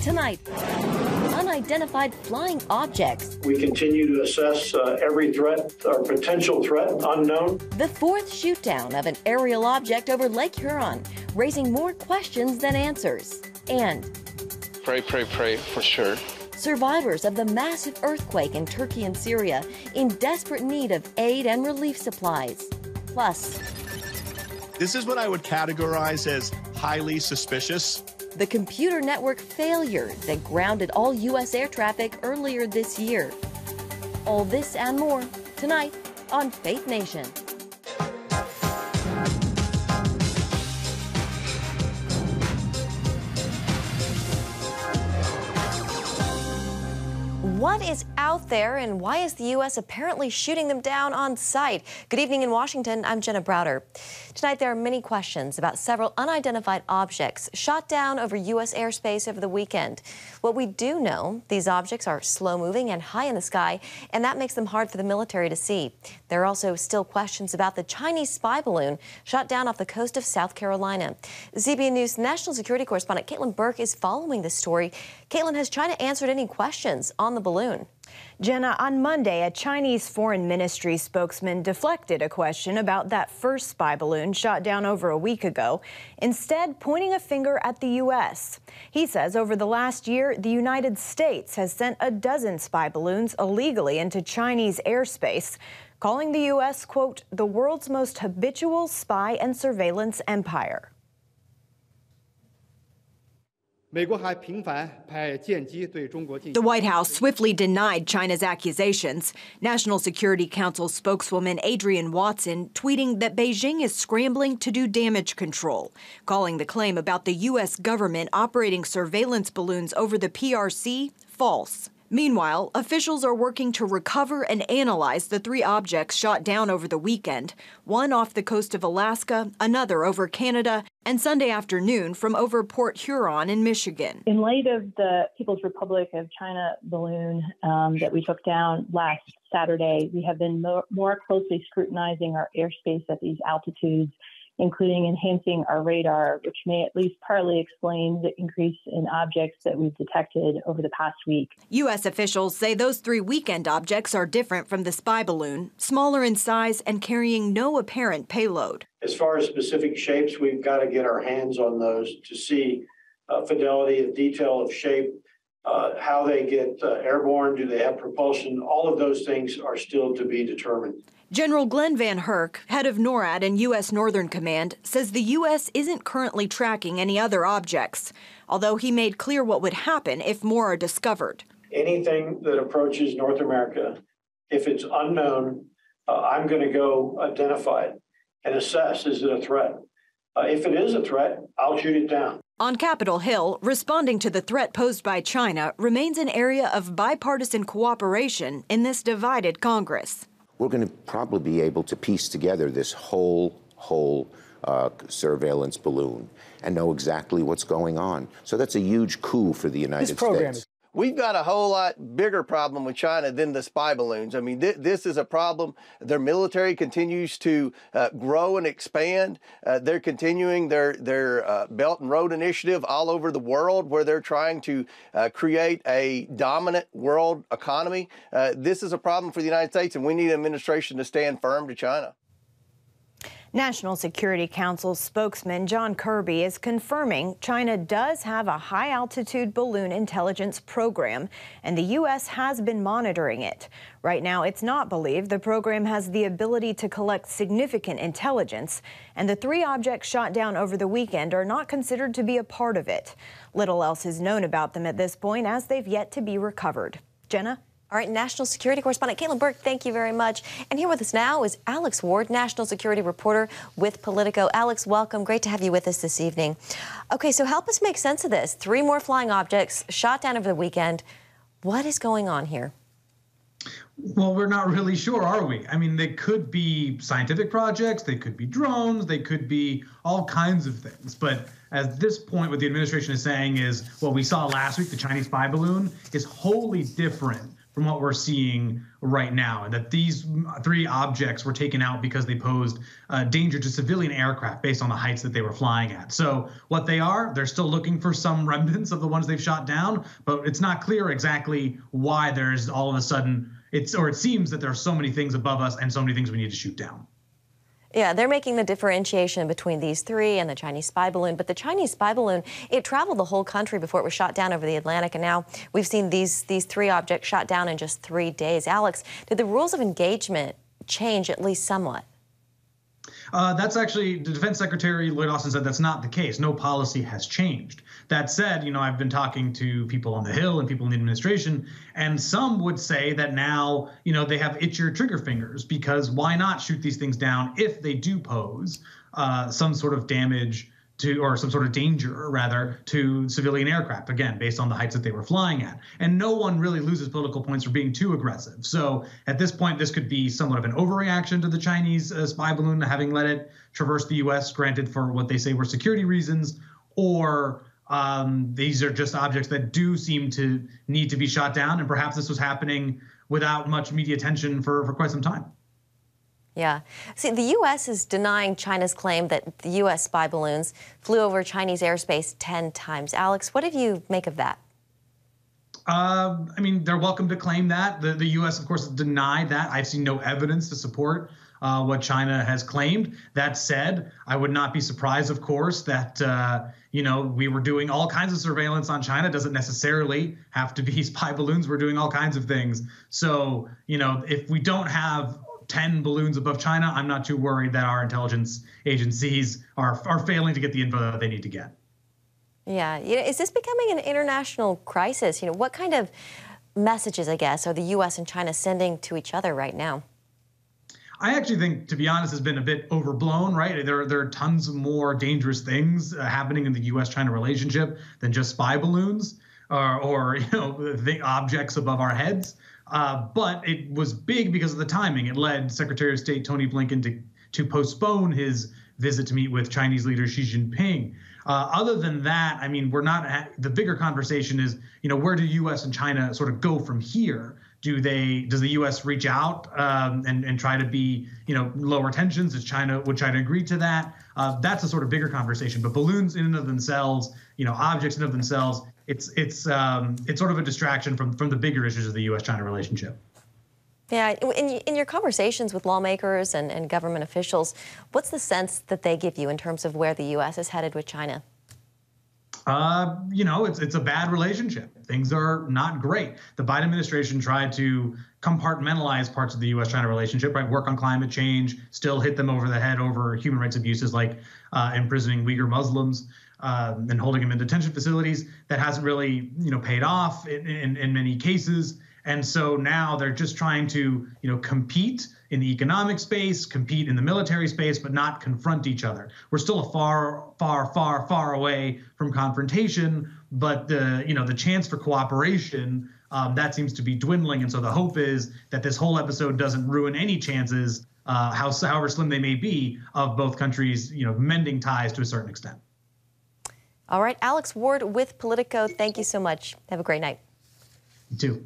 Tonight, unidentified flying objects. We continue to assess every threat or potential threat unknown. The fourth shoot-down of an aerial object over Lake Huron, raising more questions than answers. And pray for sure. Survivors of the massive earthquake in Turkey and Syria in desperate need of aid and relief supplies. Plus, this is what I would categorize as highly suspicious. The computer network failure that grounded all U.S. air traffic earlier this year. All this and more tonight on Faith Nation. What is out there and why is the U.S. apparently shooting them down on sight? Good evening in Washington, I'm Jenna Browder. Tonight there are many questions about several unidentified objects shot down over U.S. airspace over the weekend. What we do know, these objects are slow-moving and high in the sky, and that makes them hard for the military to see. There are also still questions about the Chinese spy balloon shot down off the coast of South Carolina. CBN News national security correspondent Caitlin Burke is following this story. Caitlin, has China answered any questions on the balloon? Jenna, on Monday, a Chinese foreign ministry spokesman deflected a question about that first spy balloon shot down over a week ago, instead pointing a finger at the U.S. He says over the last year, the United States has sent a dozen spy balloons illegally into Chinese airspace, calling the U.S., quote, the world's most habitual spy and surveillance empire. The White House swiftly denied China's accusations. National Security Council spokeswoman Adrienne Watson tweeting that Beijing is scrambling to do damage control, calling the claim about the U.S. government operating surveillance balloons over the PRC false. Meanwhile, officials are working to recover and analyze the three objects shot down over the weekend, one off the coast of Alaska, another over Canada, and Sunday afternoon from over Port Huron in Michigan. In light of the People's Republic of China balloon that we took down last Saturday, we have been more closely scrutinizing our airspace at these altitudes, including enhancing our radar, which may at least partly explain the increase in objects that we've detected over the past week. U.S. officials say those three weekend objects are different from the spy balloon, smaller in size and carrying no apparent payload. As far as specific shapes, we've got to get our hands on those to see fidelity and detail of shape, how they get airborne, do they have propulsion? All of those things are still to be determined. General Glenn Van Herk, head of NORAD and U.S. Northern Command, says the U.S. isn't currently tracking any other objects, although he made clear what would happen if more are discovered. Anything that approaches North America, if it's unknown, I'm going to go identify it and assess, is it a threat? If it is a threat, I'll shoot it down. On Capitol Hill, responding to the threat posed by China remains an area of bipartisan cooperation in this divided Congress. We're going to probably be able to piece together this whole surveillance balloon and know exactly what's going on. So that's a huge coup for the United States. We've got a whole lot bigger problem with China than the spy balloons. I mean, this is a problem. Their military continues to grow and expand. They're continuing their Belt and Road Initiative all over the world, where they're trying to create a dominant world economy. This is a problem for the United States, and we need an administration to stand firm to China. National Security Council spokesman John Kirby is confirming China does have a high-altitude balloon intelligence program, and the U.S. has been monitoring it. Right now, it's not believed the program has the ability to collect significant intelligence, and the three objects shot down over the weekend are not considered to be a part of it. Little else is known about them at this point, as they've yet to be recovered. Jenna? All right, national security correspondent Caitlin Burke, thank you very much. And here with us now is Alex Ward, national security reporter with Politico. Alex, welcome. Great to have you with us this evening. Okay, so help us make sense of this. Three more flying objects shot down over the weekend. What is going on here? Well, we're not really sure, are we? I mean, they could be scientific projects, they could be drones, they could be all kinds of things. But at this point, what the administration is saying is what we saw last week, the Chinese spy balloon, is wholly different from what we're seeing right now, and that these 3 objects were taken out because they posed danger to civilian aircraft based on the heights that they were flying at. So what they are, they're still looking for some remnants of the ones they've shot down, but it's not clear exactly why there's all of a sudden, it seems that there are so many things above us and so many things we need to shoot down. Yeah, they're making the differentiation between these 3 and the Chinese spy balloon. But the Chinese spy balloon, it traveled the whole country before it was shot down over the Atlantic. And now we've seen these 3 objects shot down in just 3 days. Alex, did the rules of engagement change at least somewhat? That's actually, the Defense Secretary Lloyd Austin said that's not the case. No policy has changed. That said, I've been talking to people on the Hill and people in the administration, and some would say that now, they have itchier trigger fingers, because why not shoot these things down if they do pose some sort of damage to, or some sort of danger, rather, to civilian aircraft, again, based on the heights that they were flying at. And no one really loses political points for being too aggressive. So at this point, this could be somewhat of an overreaction to the Chinese spy balloon, having let it traverse the U.S., granted for what they say were security reasons, or these are just objects that do seem to need to be shot down, and perhaps this was happening without much media attention for quite some time. Yeah. See, the U.S. is denying China's claim that the U.S. spy balloons flew over Chinese airspace 10 times. Alex, what do you make of that? They're welcome to claim that. The U.S., of course, has denied that. I've seen no evidence to support what China has claimed. That said, I would not be surprised, of course, that, we were doing all kinds of surveillance on China. It doesn't necessarily have to be spy balloons. We're doing all kinds of things. So, if we don't have 10 balloons above China, I'm not too worried that our intelligence agencies are failing to get the info that they need to get. Yeah. Is this becoming an international crisis? What kind of messages, I guess, are the U.S. and China sending to each other right now? I actually think, to be honest, has been a bit overblown, right? There are tons more dangerous things happening in the U.S.-China relationship than just spy balloons or the objects above our heads. But it was big because of the timing. It led Secretary of State Tony Blinken to postpone his visit to meet with Chinese leader Xi Jinping. Other than that, the bigger conversation is, where do U.S. and China sort of go from here? Does the U.S. reach out and try to be, lower tensions? Would China agree to that? That's a sort of bigger conversation. But balloons in and of themselves, objects in and of themselves, it's sort of a distraction from the bigger issues of the U.S.-China relationship. Yeah, in your conversations with lawmakers and government officials, what's the sense that they give you in terms of where the U.S. is headed with China? It's a bad relationship. Things are not great. The Biden administration tried to compartmentalize parts of the U.S.-China relationship, right? Work on climate change, still hit them over the head over human rights abuses like imprisoning Uyghur Muslims and holding them in detention facilities. That hasn't really, paid off in many cases. And so now they're just trying to, compete in the economic space, compete in the military space, but not confront each other. We're still a far away from confrontation, but the chance for cooperation, that seems to be dwindling. And so the hope is that this whole episode doesn't ruin any chances, however slim they may be, of both countries, mending ties to a certain extent. All right, Alex Ward with Politico, thank you so much. Have a great night. You too.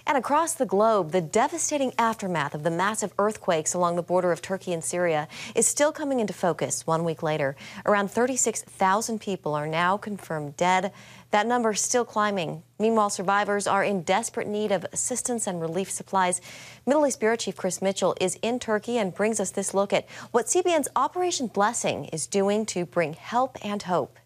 And across the globe, the devastating aftermath of the massive earthquakes along the border of Turkey and Syria is still coming into focus 1 week later. Around 36,000 people are now confirmed dead. That number is still climbing. Meanwhile, survivors are in desperate need of assistance and relief supplies. Middle East Bureau Chief Chris Mitchell is in Turkey and brings us this look at what CBN's Operation Blessing is doing to bring help and hope.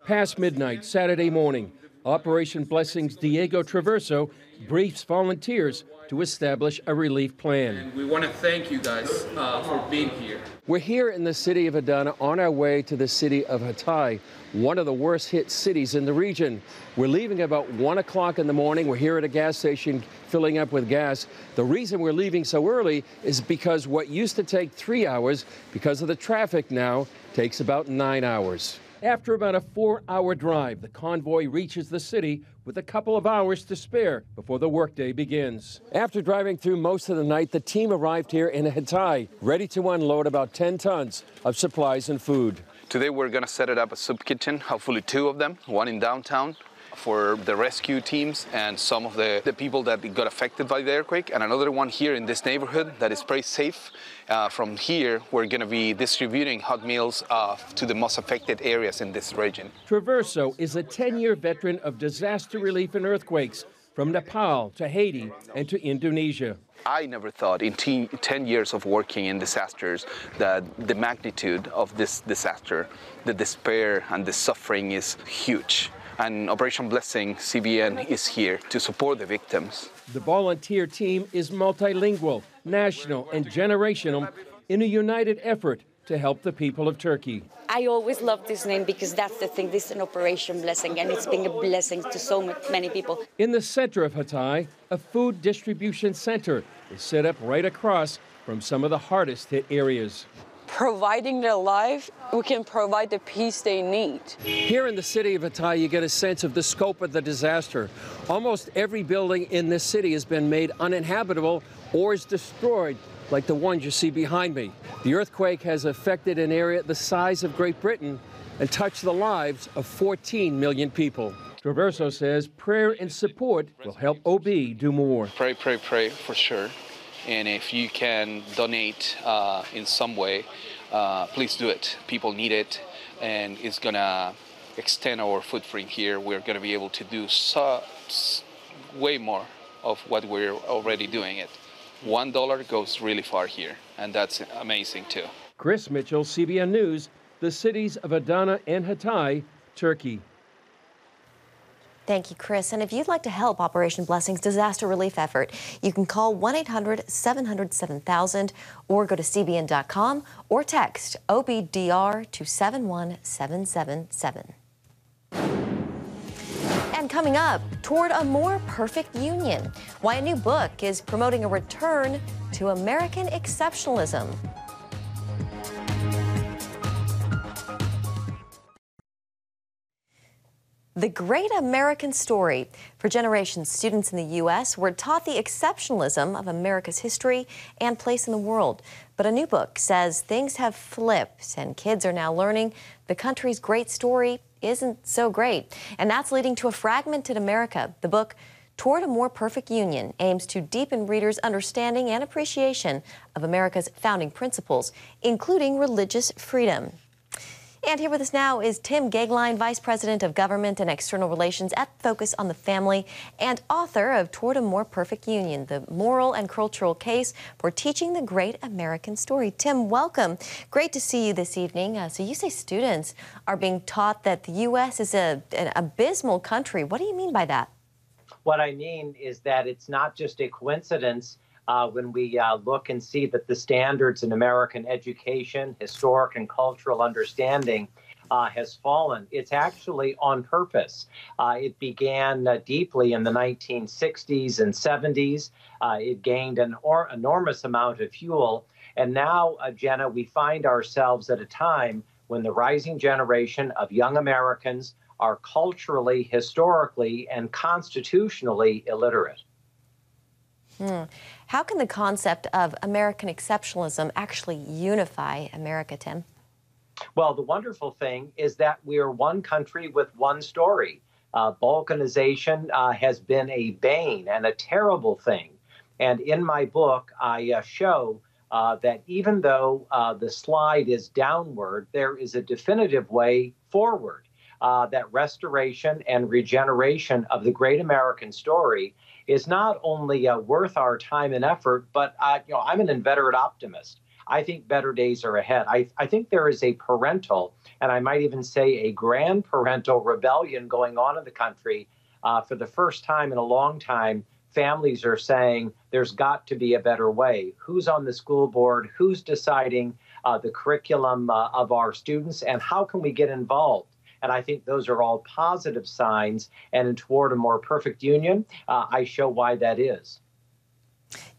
Past midnight Saturday morning, Operation Blessing's Diego Traverso briefs volunteers to establish a relief plan. And we want to thank you guys for being here. We're here in the city of Adana on our way to the city of Hatay, one of the worst hit cities in the region. We're leaving about 1 o'clock in the morning. We're here at a gas station filling up with gas. The reason we're leaving so early is because what used to take 3 hours, because of the traffic now, takes about 9 hours. After about a 4-hour drive, the convoy reaches the city with a couple of hours to spare before the workday begins. After driving through most of the night, the team arrived here in Hatay, ready to unload about 10 tons of supplies and food. Today we're going to set it up a soup kitchen, hopefully 2 of them, one in downtown for the rescue teams and some of the people that got affected by the earthquake, and another one here in this neighborhood that is very safe. From here, we're going to be distributing hot meals to the most affected areas in this region. Traverso is a 10-year veteran of disaster relief and earthquakes, from Nepal to Haiti and to Indonesia. I never thought in 10 years of working in disasters that the magnitude of this disaster, the despair and the suffering is huge. And Operation Blessing, CBN, is here to support the victims. The volunteer team is multilingual, national, and generational in a united effort to help the people of Turkey. I always love this name because that's the thing. This is an Operation Blessing, and it's been a blessing to so many people. In the center of Hatay, a food distribution center is set up right across from some of the hardest hit areas. Providing their life, we can provide the peace they need. Here in the city of Hatay, you get a sense of the scope of the disaster. Almost every building in this city has been made uninhabitable or is destroyed, like the ones you see behind me. The earthquake has affected an area the size of Great Britain and touched the lives of 14 million people. Traverso says prayer and support will help OB do more. Pray for sure. And if you can donate in some way, please do it. People need it, and it's going to extend our footprint here. We're going to be able to do way more of what we're already doing it. $1 goes really far here, and that's amazing too. Chris Mitchell, CBN News, the cities of Adana and Hatay, Turkey. Thank you, Chris. And if you'd like to help Operation Blessing's disaster relief effort, you can call 1-800-700-7000 or go to cbn.com or text OBDR to 71777. And coming up, toward a more perfect union, why a new book is promoting a return to American exceptionalism. The Great American Story. For generations, students in the U.S. were taught the exceptionalism of America's history and place in the world. But a new book says things have flipped, and kids are now learning the country's great story isn't so great. And that's leading to a fragmented America. The book, Toward a More Perfect Union, aims to deepen readers' understanding and appreciation of America's founding principles, including religious freedom. And here with us now is Tim Goeglein, Vice President of Government and External Relations at Focus on the Family and author of Toward a More Perfect Union, the moral and cultural case for teaching the great American story. Tim, welcome. Great to see you this evening. So you say students are being taught that the U.S. is an abysmal country. What do you mean by that? What I mean is that it's not just a coincidence when we look and see that the standards in American education, historic and cultural understanding has fallen. It's actually on purpose. It began deeply in the 1960s and 70s. It gained an enormous amount of fuel. And now, Jenna, we find ourselves at a time when the rising generation of young Americans are culturally, historically, and constitutionally illiterate. How can the concept of American exceptionalism actually unify America, Tim? Well, the wonderful thing is that we are one country with one story. Balkanization has been a bane and a terrible thing. And in my book, I show that even though the slide is downward, there is a definitive way forward. That restoration and regeneration of the great American story is not only worth our time and effort, but I'm an inveterate optimist. I think better days are ahead. I think there is a parental, and I might even say a grandparental rebellion going on in the country. For the first time in a long time, families are saying there's got to be a better way. Who's on the school board? Who's deciding the curriculum of our students? And how can we get involved? And I think those are all positive signs. And in Toward a More Perfect Union, I show why that is.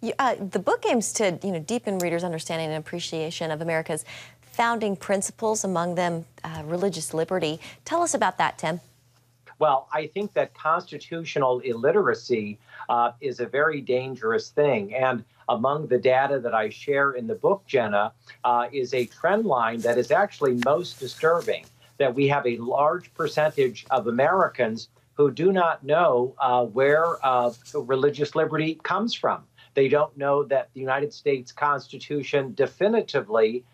The book aims to, deepen readers' understanding and appreciation of America's founding principles, among them religious liberty. Tell us about that, Tim. Well, I think that constitutional illiteracy is a very dangerous thing. And among the data that I share in the book, Jenna, is a trend line that is actually most disturbing, that we have a large percentage of Americans who do not know where religious liberty comes from. They don't know that the United States Constitution definitively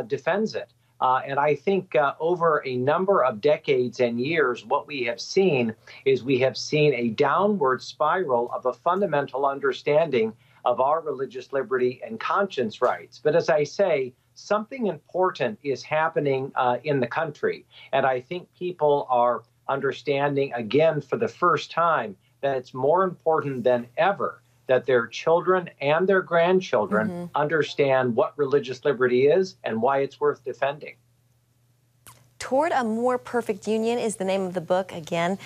defends it. And I think over a number of decades and years, what we have seen is we have seen a downward spiral of a fundamental understanding of our religious liberty and conscience rights. But as I say, something important is happening in the country. And I think people are understanding again for the first time that it's more important than ever that their children and their grandchildren understand what religious liberty is and why it's worth defending. Toward a More Perfect Union is the name of the book again.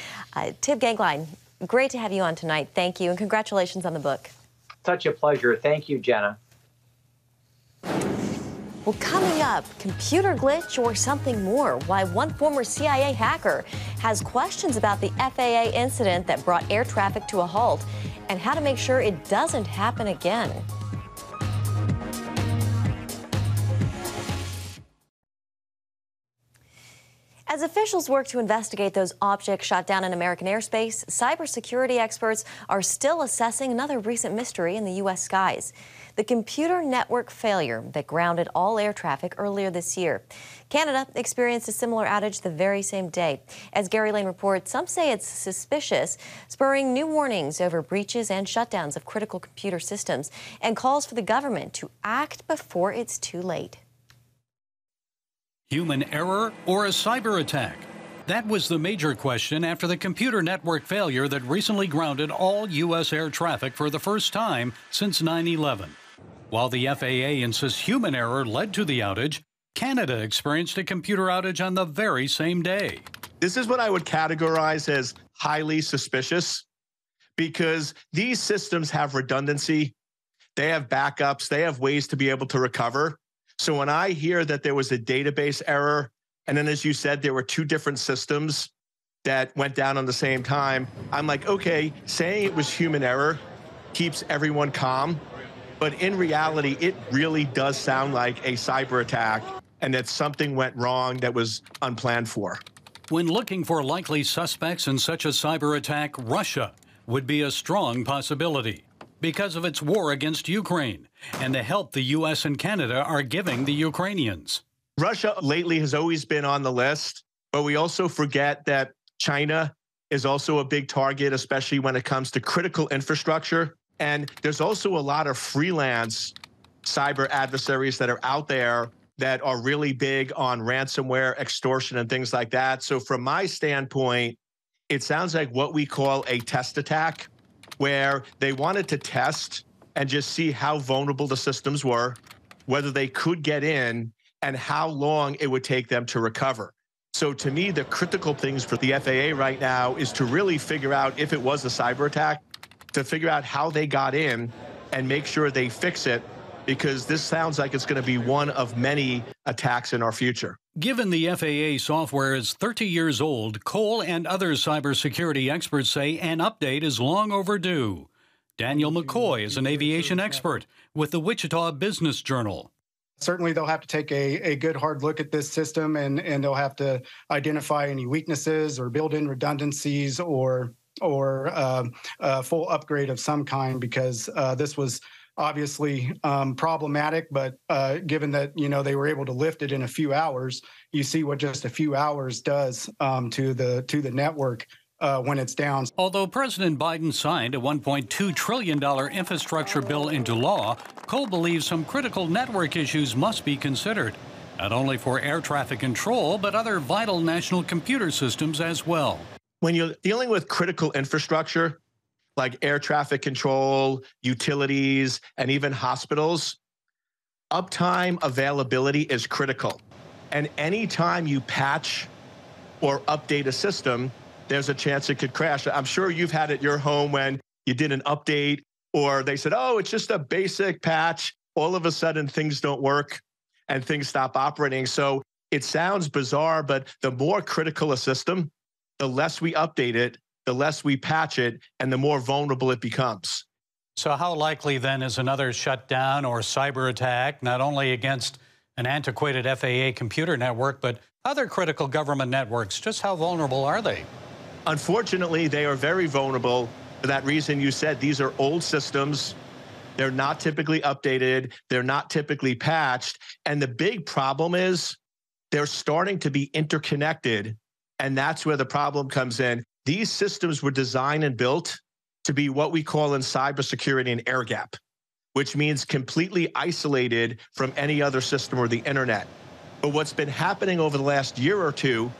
Tib Gangline, great to have you on tonight. Thank you, and congratulations on the book. Such a pleasure. Thank you, Jenna. Well, coming up, computer glitch or something more? Why one former CIA hacker has questions about the FAA incident that brought air traffic to a halt, and how to make sure it doesn't happen again. As officials work to investigate those objects shot down in American airspace, cybersecurity experts are still assessing another recent mystery in the U.S. skies: the computer network failure that grounded all air traffic earlier this year. Canada experienced a similar outage the very same day. As Gary Lane reports, some say it's suspicious, spurring new warnings over breaches and shutdowns of critical computer systems, and calls for the government to act before it's too late. Human error or a cyber attack? That was the major question after the computer network failure that recently grounded all U.S. air traffic for the first time since 9/11. While the FAA insists human error led to the outage, Canada experienced a computer outage on the very same day. This is what I would categorize as highly suspicious, because these systems have redundancy, they have backups, they have ways to be able to recover. So when I hear that there was a database error, and then as you said, there were two different systems that went down on the same time, I'm like, okay, saying it was human error keeps everyone calm. But in reality, it really does sound like a cyber attack, and that something went wrong that was unplanned for. When looking for likely suspects in such a cyber attack, Russia would be a strong possibility because of its war against Ukraine and the help the U.S. and Canada are giving the Ukrainians. Russia lately has always been on the list, but we also forget that China is also a big target, especially when it comes to critical infrastructure. And there's also a lot of freelance cyber adversaries that are out there that are really big on ransomware, extortion, and things like that. So from my standpoint, it sounds like what we call a test attack, where they wanted to test and just see how vulnerable the systems were, whether they could get in, and how long it would take them to recover. So to me, the critical things for the FAA right now is to really figure out if it was a cyber attack, to figure out how they got in and make sure they fix it, because this sounds like it's going to be one of many attacks in our future. Given the FAA software is 30 years old, Cole and other cybersecurity experts say an update is long overdue. Daniel McCoy is an aviation expert with the Wichita Business Journal. Certainly, they'll have to take a good hard look at this system, and they'll have to identify any weaknesses or build in redundancies or a full upgrade of some kind, because this was obviously problematic. But given that, they were able to lift it in a few hours, you see what just a few hours does to the network when it's down. Although President Biden signed a $1.2 trillion infrastructure bill into law, Cole believes some critical network issues must be considered, not only for air traffic control, but other vital national computer systems as well. When you're dealing with critical infrastructure, like air traffic control, utilities, and even hospitals, uptime availability is critical. And anytime you patch or update a system, there's a chance it could crash. I'm sure you've had it at your home when you did an update, or they said, oh, it's just a basic patch. All of a sudden, things don't work and things stop operating. So it sounds bizarre, but the more critical a system, the less we update it, the less we patch it, and the more vulnerable it becomes. So how likely then is another shutdown or cyber attack, not only against an antiquated FAA computer network, but other critical government networks? Just how vulnerable are they? Unfortunately, they are very vulnerable for that reason you said. These are old systems. They're not typically updated. They're not typically patched. And the big problem is they're starting to be interconnected. And that's where the problem comes in. These systems were designed and built to be what we call in cybersecurity an air gap, which means completely isolated from any other system or the internet. But what's been happening over the last year or two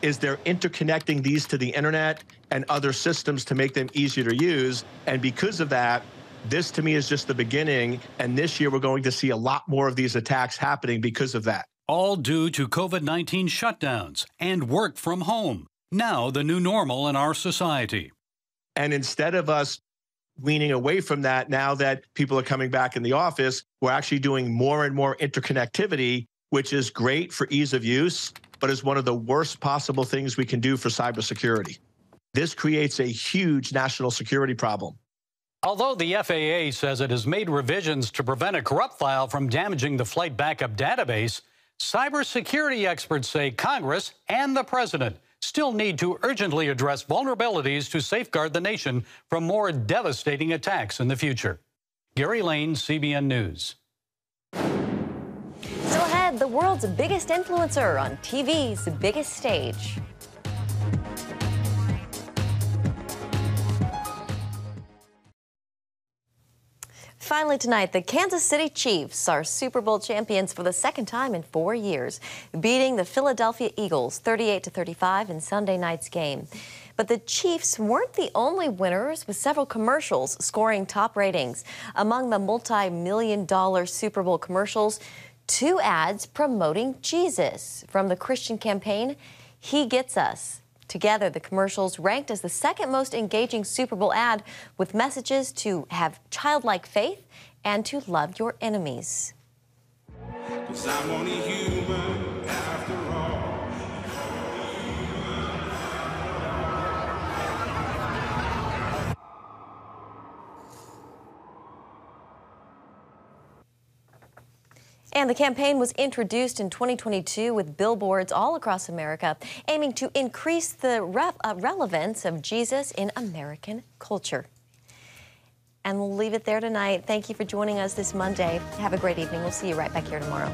is they're interconnecting these to the internet and other systems to make them easier to use. And because of that, this to me is just the beginning. And this year we're going to see a lot more of these attacks happening because of that. All due to COVID-19 shutdowns and work from home. Now the new normal in our society. And instead of us weaning away from that, now that people are coming back in the office, we're actually doing more and more interconnectivity, which is great for ease of use, but is one of the worst possible things we can do for cybersecurity. This creates a huge national security problem. Although the FAA says it has made revisions to prevent a corrupt file from damaging the flight backup database, cybersecurity experts say Congress and the president still need to urgently address vulnerabilities to safeguard the nation from more devastating attacks in the future. Gary Lane, CBN News. Still ahead, the world's biggest influencer on TV's biggest stage. Finally tonight, the Kansas City Chiefs are Super Bowl champions for the second time in 4 years, beating the Philadelphia Eagles 38-35 in Sunday night's game. But the Chiefs weren't the only winners, with several commercials scoring top ratings. Among the multi-million-dollar Super Bowl commercials, 2 ads promoting Jesus from the Christian campaign, He Gets Us. Together, the commercials ranked as the second most engaging Super Bowl ad, with messages to have childlike faith and to love your enemies. 'Cause I'm only human after all. And the campaign was introduced in 2022 with billboards all across America, aiming to increase the relevance of Jesus in American culture. And we'll leave it there tonight. Thank you for joining us this Monday. Have a great evening. We'll see you right back here tomorrow.